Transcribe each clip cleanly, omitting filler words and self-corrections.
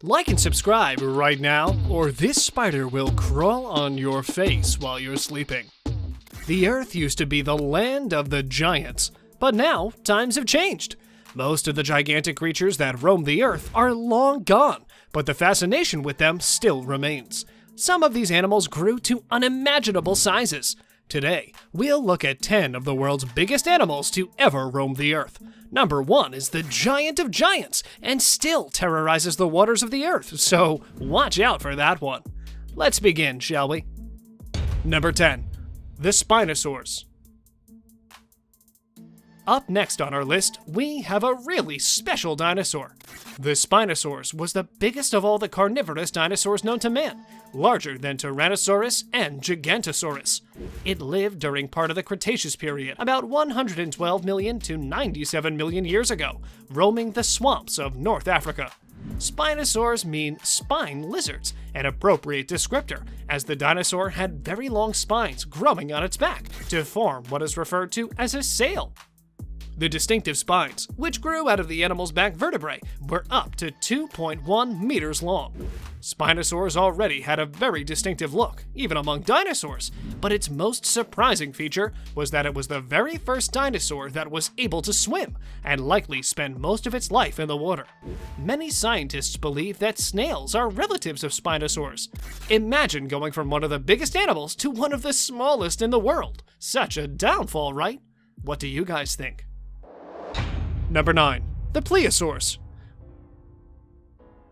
Like and subscribe right now, or this spider will crawl on your face while you're sleeping. The Earth used to be the land of the giants, but now times have changed. Most of the gigantic creatures that roam the Earth are long gone, but the fascination with them still remains. Some of these animals grew to unimaginable sizes. Today, we'll look at 10 of the world's biggest animals to ever roam the Earth. Number 1 is the giant of giants, and still terrorizes the waters of the Earth, so watch out for that one. Let's begin, shall we? Number 10. The Spinosaurus. Up next on our list, we have a really special dinosaur. The Spinosaurus was the biggest of all the carnivorous dinosaurs known to man, larger than Tyrannosaurus and Gigantosaurus. It lived during part of the Cretaceous period, about 112 million to 97 million years ago, roaming the swamps of North Africa. Spinosaurs mean spine lizards, an appropriate descriptor, as the dinosaur had very long spines growing on its back to form what is referred to as a sail. The distinctive spines, which grew out of the animal's back vertebrae, were up to 2.1 meters long. Spinosaurs already had a very distinctive look, even among dinosaurs, but its most surprising feature was that it was the very first dinosaur that was able to swim, and likely spent most of its life in the water. Many scientists believe that snails are relatives of Spinosaurs. Imagine going from one of the biggest animals to one of the smallest in the world. Such a downfall, right? What do you guys think? Number 9. The Plesiosaurs.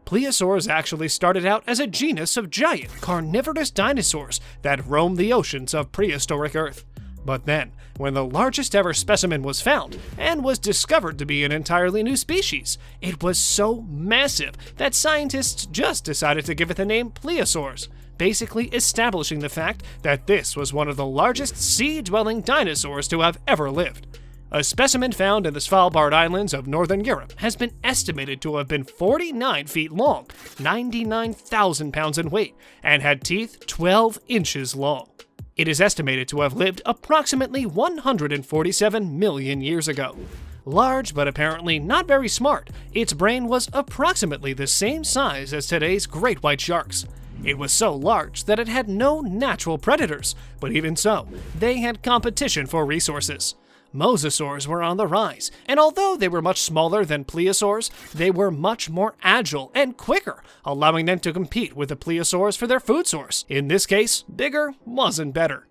Plesiosaurs actually started out as a genus of giant, carnivorous dinosaurs that roamed the oceans of prehistoric Earth. But then, when the largest ever specimen was found, and was discovered to be an entirely new species, it was so massive that scientists just decided to give it the name Plesiosaurs, basically establishing the fact that this was one of the largest sea-dwelling dinosaurs to have ever lived. A specimen found in the Svalbard Islands of Northern Europe has been estimated to have been 49 feet long, 99,000 pounds in weight, and had teeth 12 inches long. It is estimated to have lived approximately 147 million years ago. Large but apparently not very smart, its brain was approximately the same size as today's great white sharks. It was so large that it had no natural predators, but even so, they had competition for resources. Mosasaurs were on the rise, and although they were much smaller than plesiosaurs, they were much more agile and quicker, allowing them to compete with the plesiosaurs for their food source. In this case, bigger wasn't better.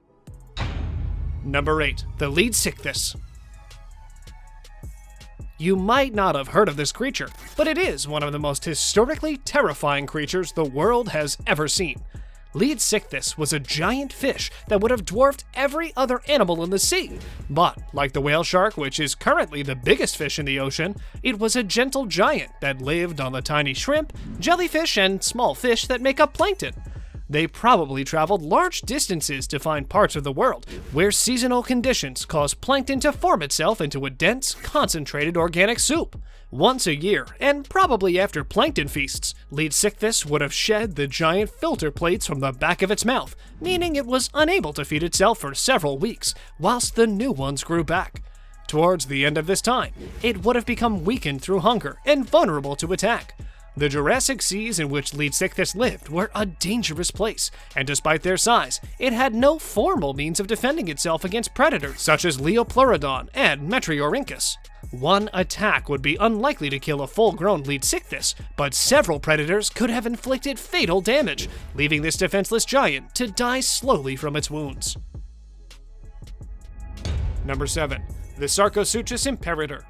Number 8. The Leedsichthys. You might not have heard of this creature, but it is one of the most historically terrifying creatures the world has ever seen. Leedsichthys was a giant fish that would have dwarfed every other animal in the sea. But, like the whale shark, which is currently the biggest fish in the ocean, it was a gentle giant that lived on the tiny shrimp, jellyfish, and small fish that make up plankton. They probably traveled large distances to find parts of the world where seasonal conditions cause plankton to form itself into a dense, concentrated organic soup. Once a year, and probably after plankton feasts, Leedsichthys would have shed the giant filter plates from the back of its mouth, meaning it was unable to feed itself for several weeks, whilst the new ones grew back. Towards the end of this time, it would have become weakened through hunger and vulnerable to attack. The Jurassic seas in which Leedsichthys lived were a dangerous place, and despite their size, it had no formal means of defending itself against predators such as Leopleurodon and Metriorhynchus. One attack would be unlikely to kill a full-grown Leedsichthys, but several predators could have inflicted fatal damage, leaving this defenseless giant to die slowly from its wounds. Number 7. The Sarcosuchus imperator.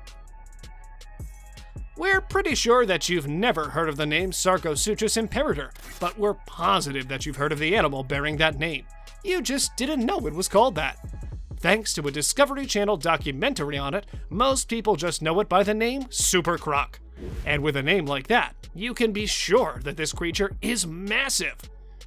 We're pretty sure that you've never heard of the name Sarcosuchus imperator, but we're positive that you've heard of the animal bearing that name. You just didn't know it was called that. Thanks to a Discovery Channel documentary on it, most people just know it by the name Super Croc. And with a name like that, you can be sure that this creature is massive.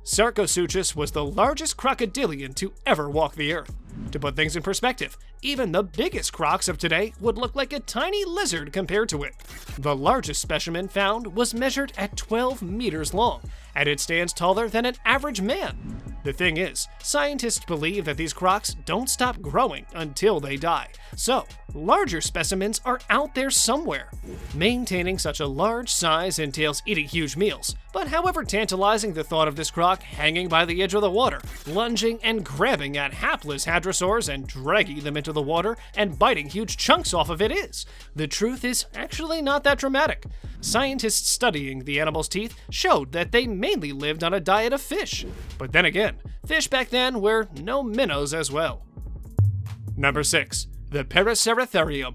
Sarcosuchus was the largest crocodilian to ever walk the earth. To put things in perspective, even the biggest crocs of today would look like a tiny lizard compared to it. The largest specimen found was measured at 12 meters long, and it stands taller than an average man. The thing is, scientists believe that these crocs don't stop growing until they die, so larger specimens are out there somewhere. Maintaining such a large size entails eating huge meals, but however tantalizing the thought of this croc hanging by the edge of the water, lunging and grabbing at hapless hadrosaurs and dragging them into the water and biting huge chunks off of it is, the truth is actually not that dramatic. Scientists studying the animal's teeth showed that they mainly lived on a diet of fish. But then again, fish back then were no minnows as well. Number 6. The Paraceratherium.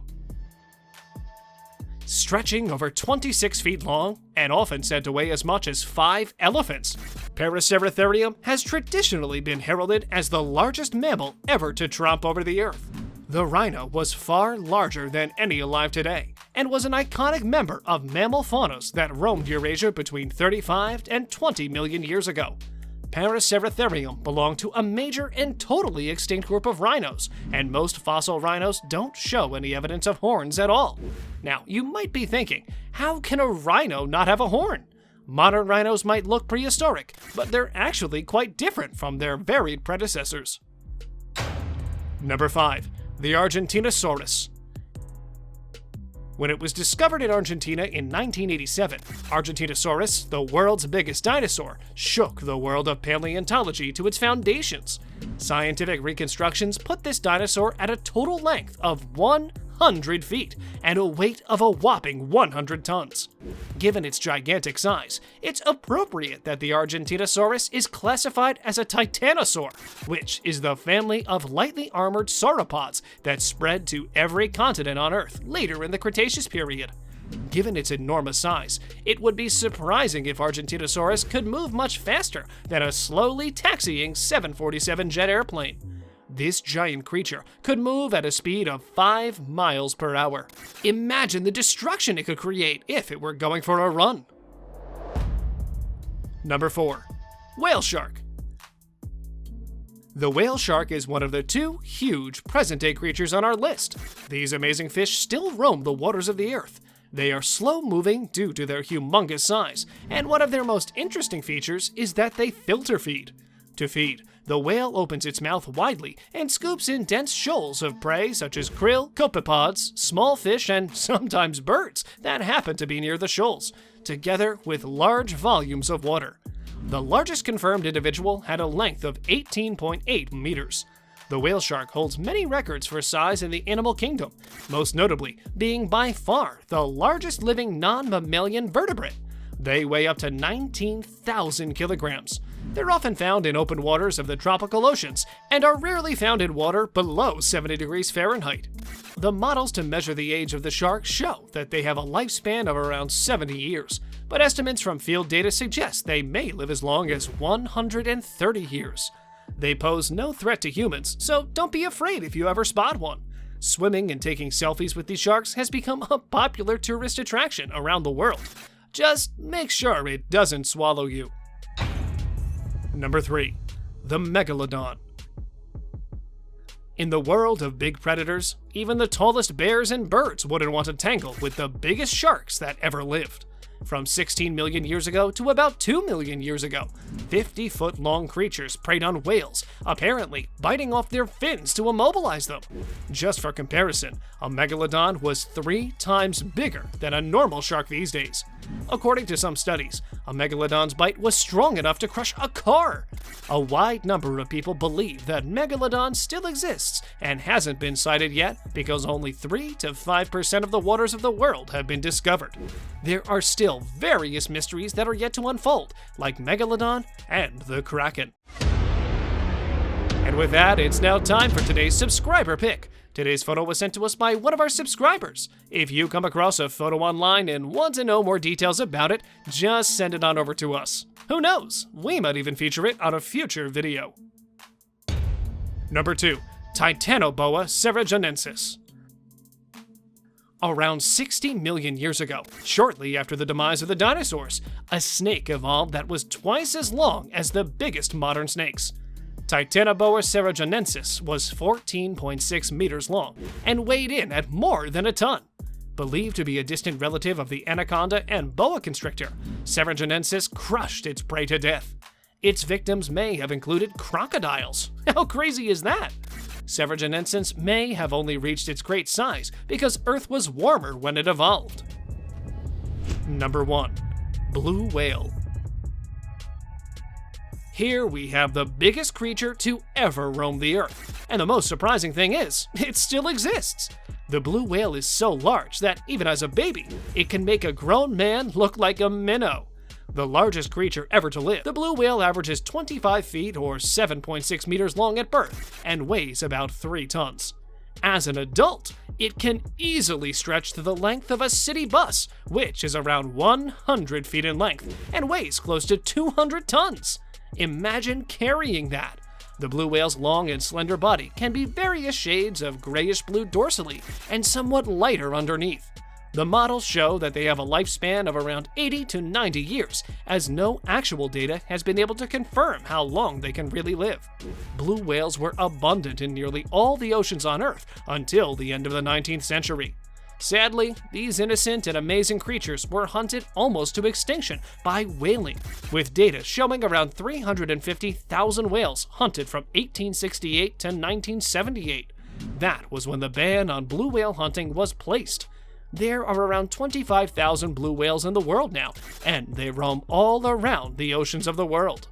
Stretching over 26 feet long and often said to weigh as much as 5 elephants, Paraceratherium has traditionally been heralded as the largest mammal ever to tromp over the earth. The rhino was far larger than any alive today and was an iconic member of mammal faunas that roamed Eurasia between 35 and 20 million years ago. Paraceratherium belonged to a major and totally extinct group of rhinos, and most fossil rhinos don't show any evidence of horns at all. Now, you might be thinking, how can a rhino not have a horn? Modern rhinos might look prehistoric, but they're actually quite different from their varied predecessors. Number 5. The Argentinosaurus. When it was discovered in Argentina in 1987, Argentinosaurus, the world's biggest dinosaur, shook the world of paleontology to its foundations. Scientific reconstructions put this dinosaur at a total length of 100 feet and a weight of a whopping 100 tons. Given its gigantic size, it's appropriate that the Argentinosaurus is classified as a titanosaur, which is the family of lightly armored sauropods that spread to every continent on Earth later in the Cretaceous period. Given its enormous size, it would be surprising if Argentinosaurus could move much faster than a slowly taxiing 747 jet airplane. This giant creature could move at a speed of 5 miles per hour. Imagine the destruction it could create if it were going for a run. Number 4. Whale shark. The whale shark is one of the 2 huge present-day creatures on our list. These amazing fish still roam the waters of the earth. They are slow-moving due to their humongous size, and one of their most interesting features is that they filter feed. To feed, the whale opens its mouth widely and scoops in dense shoals of prey such as krill, copepods, small fish, and sometimes birds that happen to be near the shoals, together with large volumes of water. The largest confirmed individual had a length of 18.8 meters. The whale shark holds many records for size in the animal kingdom, most notably being by far the largest living non-mammalian vertebrate. They weigh up to 19,000 kilograms. They're often found in open waters of the tropical oceans and are rarely found in water below 70 degrees Fahrenheit. The models to measure the age of the shark show that they have a lifespan of around 70 years, but estimates from field data suggest they may live as long as 130 years. They pose no threat to humans, so don't be afraid if you ever spot one. Swimming and taking selfies with these sharks has become a popular tourist attraction around the world. Just make sure it doesn't swallow you. Number 3. The Megalodon. In the world of big predators, even the tallest bears and birds wouldn't want to tangle with the biggest sharks that ever lived. From 16 million years ago to about 2 million years ago, 50-foot-long creatures preyed on whales, apparently biting off their fins to immobilize them. Just for comparison, a megalodon was 3 times bigger than a normal shark these days. According to some studies, a megalodon's bite was strong enough to crush a car. A wide number of people believe that megalodon still exists and hasn't been sighted yet because only 3 to 5% of the waters of the world have been discovered. There are still various mysteries that are yet to unfold, like Megalodon and the Kraken. And with that, it's now time for today's subscriber pick. Today's photo was sent to us by one of our subscribers. If you come across a photo online and want to know more details about it, just send it on over to us. Who knows, we might even feature it on a future video. Number 2. Titanoboa cerviginensis. Around 60 million years ago, shortly after the demise of the dinosaurs, a snake evolved that was twice as long as the biggest modern snakes. Titanoboa cerviginensis was 14.6 meters long and weighed in at more than a ton. Believed to be a distant relative of the anaconda and boa constrictor, cerviginensis crushed its prey to death. Its victims may have included crocodiles. How crazy is that? Severigenensis may have only reached its great size because Earth was warmer when it evolved. Number 1. Blue whale. Here we have the biggest creature to ever roam the Earth, and the most surprising thing is, it still exists. The blue whale is so large that even as a baby, it can make a grown man look like a minnow. The largest creature ever to live, the blue whale averages 25 feet or 7.6 meters long at birth and weighs about 3 tons. As an adult, it can easily stretch to the length of a city bus, which is around 100 feet in length and weighs close to 200 tons. Imagine carrying that. The blue whale's long and slender body can be various shades of grayish-blue dorsally and somewhat lighter underneath. The models show that they have a lifespan of around 80 to 90 years, as no actual data has been able to confirm how long they can really live. Blue whales were abundant in nearly all the oceans on Earth until the end of the 19th century. Sadly, these innocent and amazing creatures were hunted almost to extinction by whaling, with data showing around 350,000 whales hunted from 1868 to 1978. That was when the ban on blue whale hunting was placed. There are around 25,000 blue whales in the world now, and they roam all around the oceans of the world.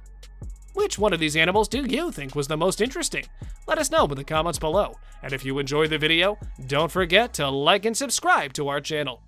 Which one of these animals do you think was the most interesting? Let us know in the comments below. And if you enjoyed the video, don't forget to like and subscribe to our channel.